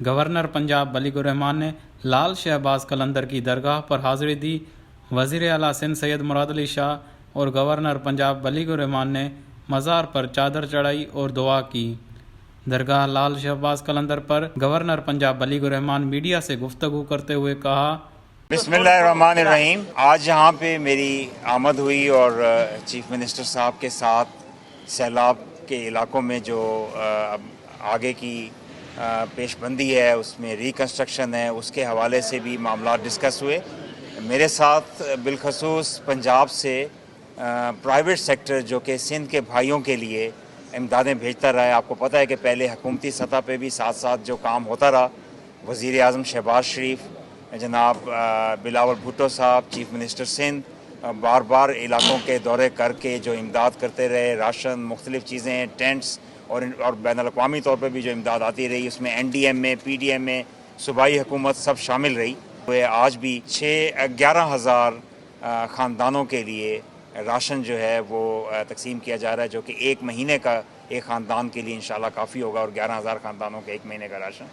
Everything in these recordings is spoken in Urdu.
گورنر پنجاب ولی الرحمان نے لال شہباز قلندر کی درگاہ پر حاضری دی۔ وزیر اعلیٰ سندھ سید مراد علی شاہ اور گورنر پنجاب ولی الرحمان نے مزار پر چادر چڑھائی اور دعا کی۔ درگاہ لال شہباز قلندر پر گورنر پنجاب ولی الرحمان میڈیا سے گفتگو کرتے ہوئے کہا، بسم اللہ الرحمن الرحیم۔ آج یہاں پہ میری آمد ہوئی اور چیف منسٹر صاحب کے ساتھ سیلاب کے علاقوں میں جو آگے کی پیش بندی ہے، اس میں ریکنسٹرکشن ہے، اس کے حوالے سے بھی معاملات ڈسکس ہوئے۔ میرے ساتھ بالخصوص پنجاب سے پرائیویٹ سیکٹر جو کہ سندھ کے بھائیوں کے لیے امدادیں بھیجتا رہا ہے۔ آپ کو پتہ ہے کہ پہلے حکومتی سطح پہ بھی ساتھ ساتھ جو کام ہوتا رہا، وزیر اعظم شہباز شریف، جناب بلاول بھٹو صاحب، چیف منسٹر سندھ بار بار علاقوں کے دورے کر کے جو امداد کرتے رہے، راشن، مختلف چیزیں، ٹینٹس اور بین الاقوامی طور پہ بھی جو امداد آتی رہی، اس میں این ڈی ایم اے، پی ڈی ایم اے، صوبائی حکومت سب شامل رہی۔ آج بھی 11,000 خاندانوں کے لیے راشن جو ہے وہ تقسیم کیا جا رہا ہے، جو کہ 1 مہینے کا ایک خاندان کے لیے انشاءاللہ کافی ہوگا، اور 11,000 خاندانوں کے 1 مہینے کا راشن۔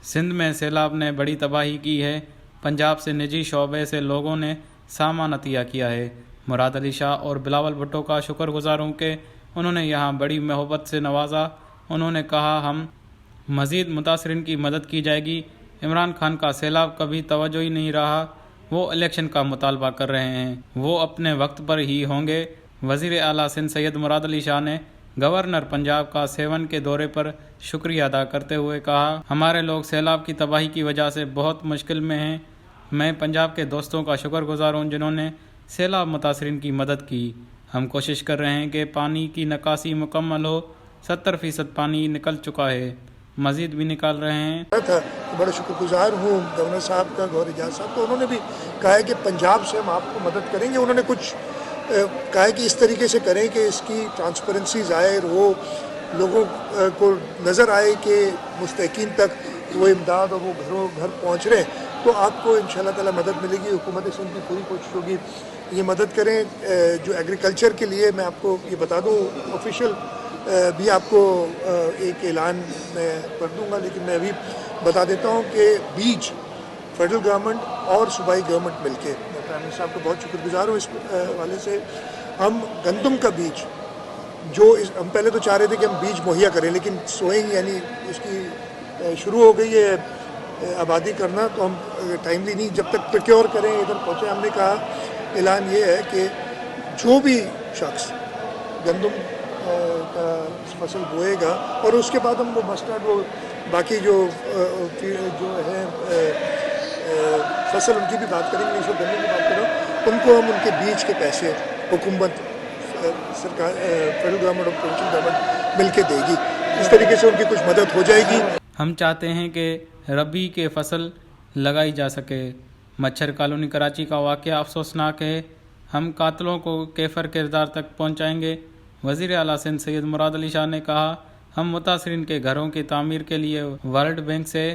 سندھ میں سیلاب نے بڑی تباہی کی ہے۔ پنجاب سے نجی شعبے سے لوگوں نے سامان عطیہ کیا ہے۔ مراد علی شاہ اور بلاول بھٹو کا شکر گزار ہوں کہ انہوں نے یہاں بڑی محبت سے نوازا۔ انہوں نے کہا، ہم مزید متاثرین کی مدد کی جائے گی۔ عمران خان کا سیلاب کبھی توجہ ہی نہیں رہا، وہ الیکشن کا مطالبہ کر رہے ہیں، وہ اپنے وقت پر ہی ہوں گے۔ وزیر اعلیٰ سندھ سید مراد علی شاہ نے گورنر پنجاب کا سیون کے دورے پر شکریہ ادا کرتے ہوئے کہا، ہمارے لوگ سیلاب کی تباہی کی وجہ سے بہت مشکل میں ہیں۔ میں پنجاب کے دوستوں کا شکر گزار ہوں جنہوں نے سیلاب متاثرین کی مدد کی۔ ہم کوشش کر رہے ہیں کہ پانی کی نکاسی مکمل ہو۔ 70% پانی نکل چکا ہے، مزید بھی نکال رہے ہیں۔ بڑا شکر گزار ہوں گورنر صاحب کا، گورنر اعجاز صاحب کو۔ انہوں نے بھی کہا ہے کہ پنجاب سے ہم آپ کو مدد کریں گے۔ انہوں نے کچھ کہا ہے کہ اس طریقے سے کریں کہ اس کی ٹرانسپیرنسی ظاہر ہو، لوگوں کو نظر آئے کہ مستحقین تک وہ امداد اور وہ گھروں گھر پہنچ رہے ہیں، تو آپ کو انشاءاللہ تعالی مدد ملے گی۔ حکومت سندھ کی پوری کوشش ہوگی یہ مدد کریں۔ جو ایگریکلچر کے لیے میں آپ کو یہ بتا دوں، آفیشیل بھی آپ کو ایک اعلان میں کر دوں گا، لیکن میں ابھی بتا دیتا ہوں کہ بیج فیڈرل گورنمنٹ اور صوبائی گورنمنٹ مل کے، میں پرائم منسٹر صاحب کو بہت شکر گزار ہوں اس حوالے سے، ہم گندم کا بیج جو ہم پہلے تو چاہ رہے تھے کہ ہم بیج مہیا کریں، لیکن سوئنگ یعنی اس کی شروع ہو گئی ہے آبادی کرنا، تو ہم ٹائملی نہیں جب تک پروکیور کریں ادھر پہنچے۔ ہم نے کہا اعلان یہ ہے کہ جو بھی شخص گندم کا فصل بوئے گا، اور اس کے بعد ہم وہ مسٹرڈ، وہ باقی جو ہے فصل ان کی بھی بات کریں گے، جو گندم کی بات کریں، ان کو ہم ان کے بیج کے پیسے حکومت، سرکار، فیڈرل گورنمنٹ اور پروونشل گورنمنٹ مل کے دے گی۔ اس طریقے سے ان کی کچھ مدد ہو جائے گی۔ ہم چاہتے ہیں کہ ربی کے فصل لگائی جا سکے۔ مچھر کالونی کراچی کا واقعہ افسوسناک ہے، ہم قاتلوں کو کیفر کردار تک پہنچائیں گے۔ وزیر اعلیٰ سندھ سید مراد علی شاہ نے کہا، ہم متاثرین کے گھروں کی تعمیر کے لیے ورلڈ بینک سے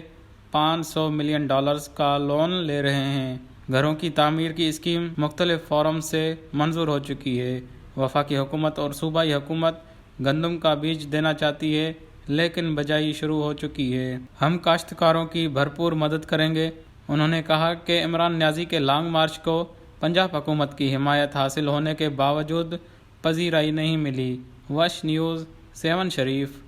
$500 ملین کا لون لے رہے ہیں۔ گھروں کی تعمیر کی اسکیم مختلف فورم سے منظور ہو چکی ہے۔ وفاقی حکومت اور صوبائی حکومت گندم کا بیج دینا چاہتی ہے، لیکن بجائی شروع ہو چکی ہے۔ ہم کاشتکاروں کی بھرپور مدد کریں گے۔ انہوں نے کہا کہ عمران نیازی کے لانگ مارچ کو پنجاب حکومت کی حمایت حاصل ہونے کے باوجود پذیرائی نہیں ملی۔ وش نیوز 7 شریف۔